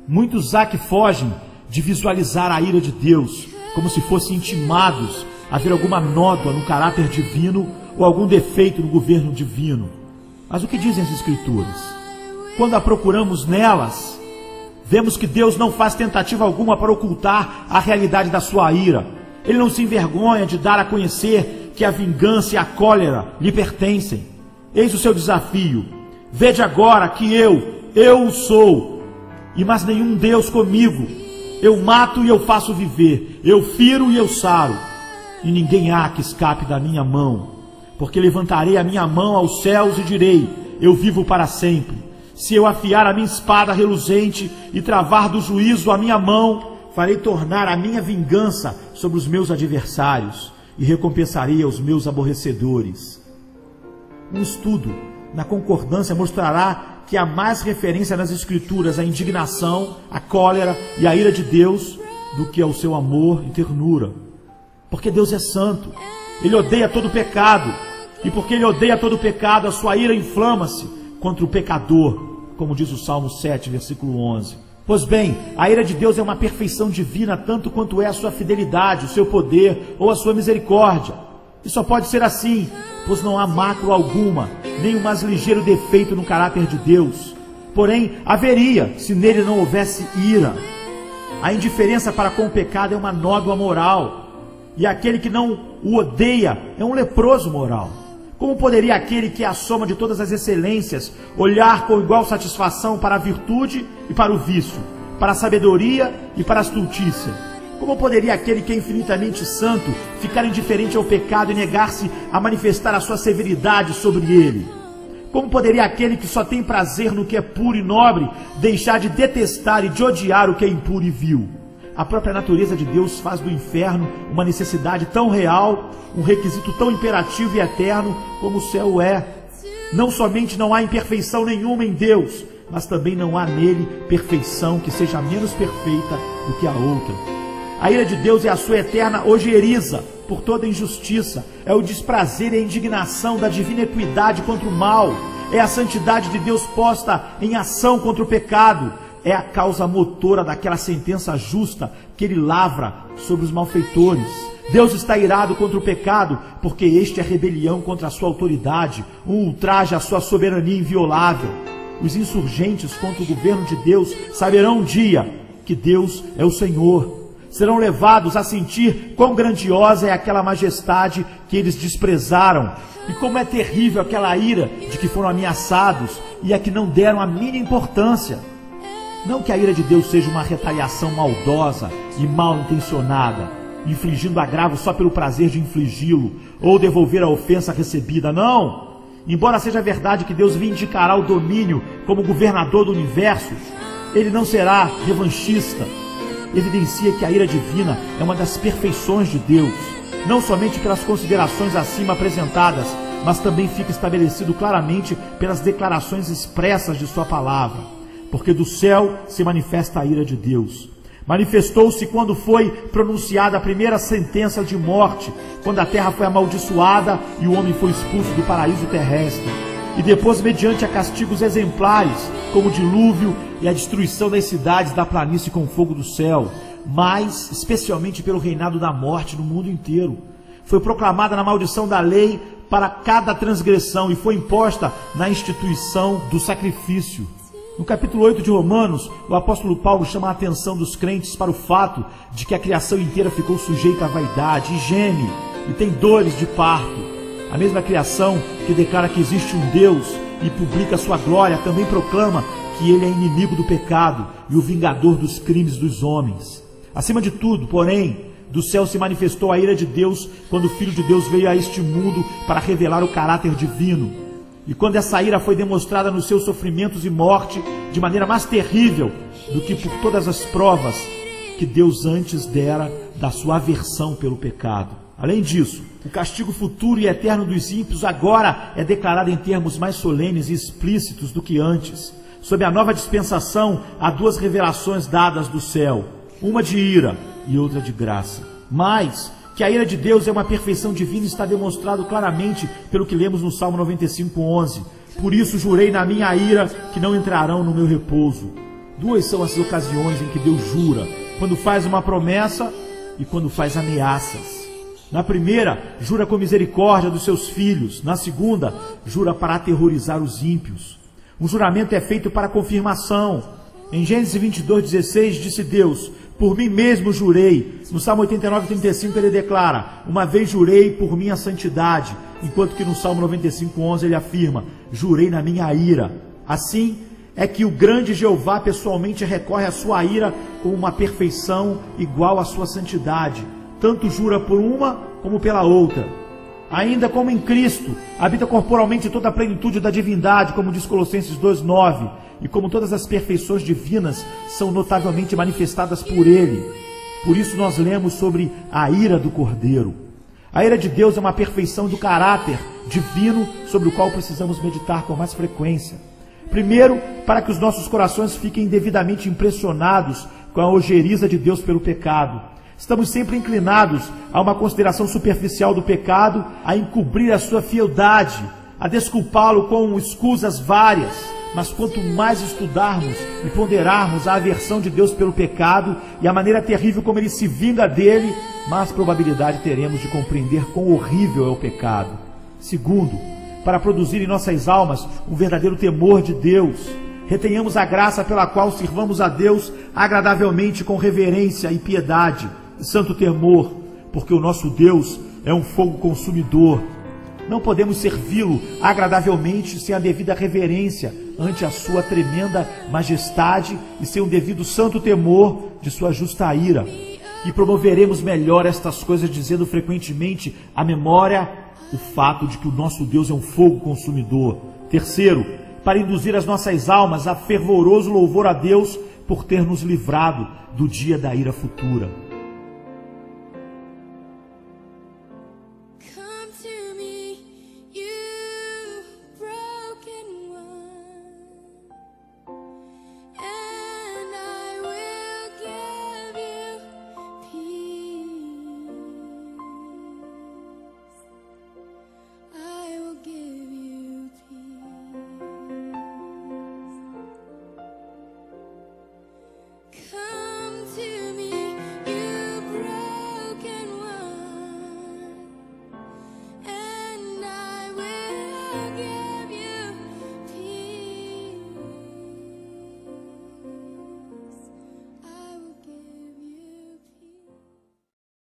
Muitos há que fogem de visualizar a ira de Deus, como se fossem intimados a ver alguma nódoa no caráter divino ou algum defeito no governo divino. Mas o que dizem as Escrituras? Quando a procuramos nelas, vemos que Deus não faz tentativa alguma para ocultar a realidade da sua ira. Ele não se envergonha de dar a conhecer que a vingança e a cólera lhe pertencem. Eis o seu desafio. Vede agora que eu sou, e mais nenhum Deus comigo. Eu mato e eu faço viver, eu firo e eu saro, e ninguém há que escape da minha mão. Porque levantarei a minha mão aos céus e direi: eu vivo para sempre. Se eu afiar a minha espada reluzente e travar do juízo a minha mão, farei tornar a minha vingança sobre os meus adversários e recompensarei aos meus aborrecedores. Um estudo na concordância mostrará que há mais referência nas Escrituras à indignação, à cólera e à ira de Deus do que ao seu amor e ternura. Porque Deus é santo, Ele odeia todo pecado, e porque Ele odeia todo pecado, a sua ira inflama-se contra o pecador, como diz o Salmo 7, versículo 11. Pois bem, a ira de Deus é uma perfeição divina, tanto quanto é a sua fidelidade, o seu poder ou a sua misericórdia. E só pode ser assim, pois não há mácula alguma, nem o mais ligeiro defeito no caráter de Deus. Porém, haveria, se nele não houvesse ira. A indiferença para com o pecado é uma nódoa moral, e aquele que não o odeia é um leproso moral. Como poderia aquele que é a soma de todas as excelências olhar com igual satisfação para a virtude e para o vício, para a sabedoria e para a estultícia? Como poderia aquele que é infinitamente santo ficar indiferente ao pecado e negar-se a manifestar a sua severidade sobre ele? Como poderia aquele que só tem prazer no que é puro e nobre deixar de detestar e de odiar o que é impuro e vil? A própria natureza de Deus faz do inferno uma necessidade tão real, um requisito tão imperativo e eterno como o céu é. Não somente não há imperfeição nenhuma em Deus, mas também não há nele perfeição que seja menos perfeita do que a outra. A ira de Deus é a sua eterna ojeriza por toda injustiça, é o desprazer e a indignação da divina equidade contra o mal, é a santidade de Deus posta em ação contra o pecado, é a causa motora daquela sentença justa que ele lavra sobre os malfeitores. Deus está irado contra o pecado, porque este é rebelião contra a sua autoridade, um ultraje à sua soberania inviolável. Os insurgentes contra o governo de Deus saberão um dia que Deus é o Senhor. Serão levados a sentir quão grandiosa é aquela majestade que eles desprezaram, e como é terrível aquela ira de que foram ameaçados e a que não deram a mínima importância. Não que a ira de Deus seja uma retaliação maldosa e mal intencionada, infligindo agravo só pelo prazer de infligi-lo, ou devolver a ofensa recebida, não. Embora seja verdade que Deus vindicará o domínio como governador do universo, ele não será revanchista. Evidencia que a ira divina é uma das perfeições de Deus, não somente pelas considerações acima apresentadas, mas também fica estabelecido claramente pelas declarações expressas de sua palavra, porque do céu se manifesta a ira de Deus. Manifestou-se quando foi pronunciada a primeira sentença de morte, quando a terra foi amaldiçoada e o homem foi expulso do paraíso terrestre, e depois mediante a castigos exemplares, como o dilúvio e a destruição das cidades da planície com fogo do céu, mas especialmente pelo reinado da morte no mundo inteiro. Foi proclamada na maldição da lei para cada transgressão e foi imposta na instituição do sacrifício. No capítulo 8 de Romanos, o apóstolo Paulo chama a atenção dos crentes para o fato de que a criação inteira ficou sujeita à vaidade e geme e tem dores de parto. A mesma criação que declara que existe um Deus e publica sua glória também proclama que ele é inimigo do pecado e o vingador dos crimes dos homens. Acima de tudo, porém, do céu se manifestou a ira de Deus quando o Filho de Deus veio a este mundo para revelar o caráter divino. E quando essa ira foi demonstrada nos seus sofrimentos e morte de maneira mais terrível do que por todas as provas que Deus antes dera da sua aversão pelo pecado. Além disso, o castigo futuro e eterno dos ímpios agora é declarado em termos mais solenes e explícitos do que antes. Sob a nova dispensação, há duas revelações dadas do céu, uma de ira e outra de graça. Mas que a ira de Deus é uma perfeição divina está demonstrado claramente pelo que lemos no Salmo 95:11. Por isso jurei na minha ira que não entrarão no meu repouso. Duas são as ocasiões em que Deus jura: quando faz uma promessa e quando faz ameaças. Na primeira, jura com misericórdia dos seus filhos. Na segunda, jura para aterrorizar os ímpios. Um juramento é feito para confirmação. Em Gênesis 22:16 disse Deus: por mim mesmo jurei. No Salmo 89:35 ele declara: uma vez jurei por minha santidade. Enquanto que no Salmo 95:11 ele afirma: jurei na minha ira. Assim é que o grande Jeová pessoalmente recorre à sua ira com uma perfeição igual à sua santidade. Tanto jura por uma como pela outra. Ainda como em Cristo habita corporalmente toda a plenitude da divindade, como diz Colossenses 2:9, e como todas as perfeições divinas são notavelmente manifestadas por Ele. Por isso nós lemos sobre a ira do Cordeiro. A ira de Deus é uma perfeição do caráter divino sobre o qual precisamos meditar com mais frequência. Primeiro, para que os nossos corações fiquem devidamente impressionados com a ojeriza de Deus pelo pecado. Estamos sempre inclinados a uma consideração superficial do pecado, a encobrir a sua fieldade, a desculpá-lo com escusas várias. Mas quanto mais estudarmos e ponderarmos a aversão de Deus pelo pecado e a maneira terrível como ele se vinga dele, mais probabilidade teremos de compreender quão horrível é o pecado. Segundo, para produzir em nossas almas um verdadeiro temor de Deus, retenhamos a graça pela qual sirvamos a Deus agradavelmente com reverência e piedade e santo temor, porque o nosso Deus é um fogo consumidor. Não podemos servi-lo agradavelmente sem a devida reverência ante a sua tremenda majestade e sem o devido santo temor de sua justa ira. E promoveremos melhor estas coisas dizendo frequentemente à memória o fato de que o nosso Deus é um fogo consumidor. Terceiro, para induzir as nossas almas a fervoroso louvor a Deus por ter nos livrado do dia da ira futura.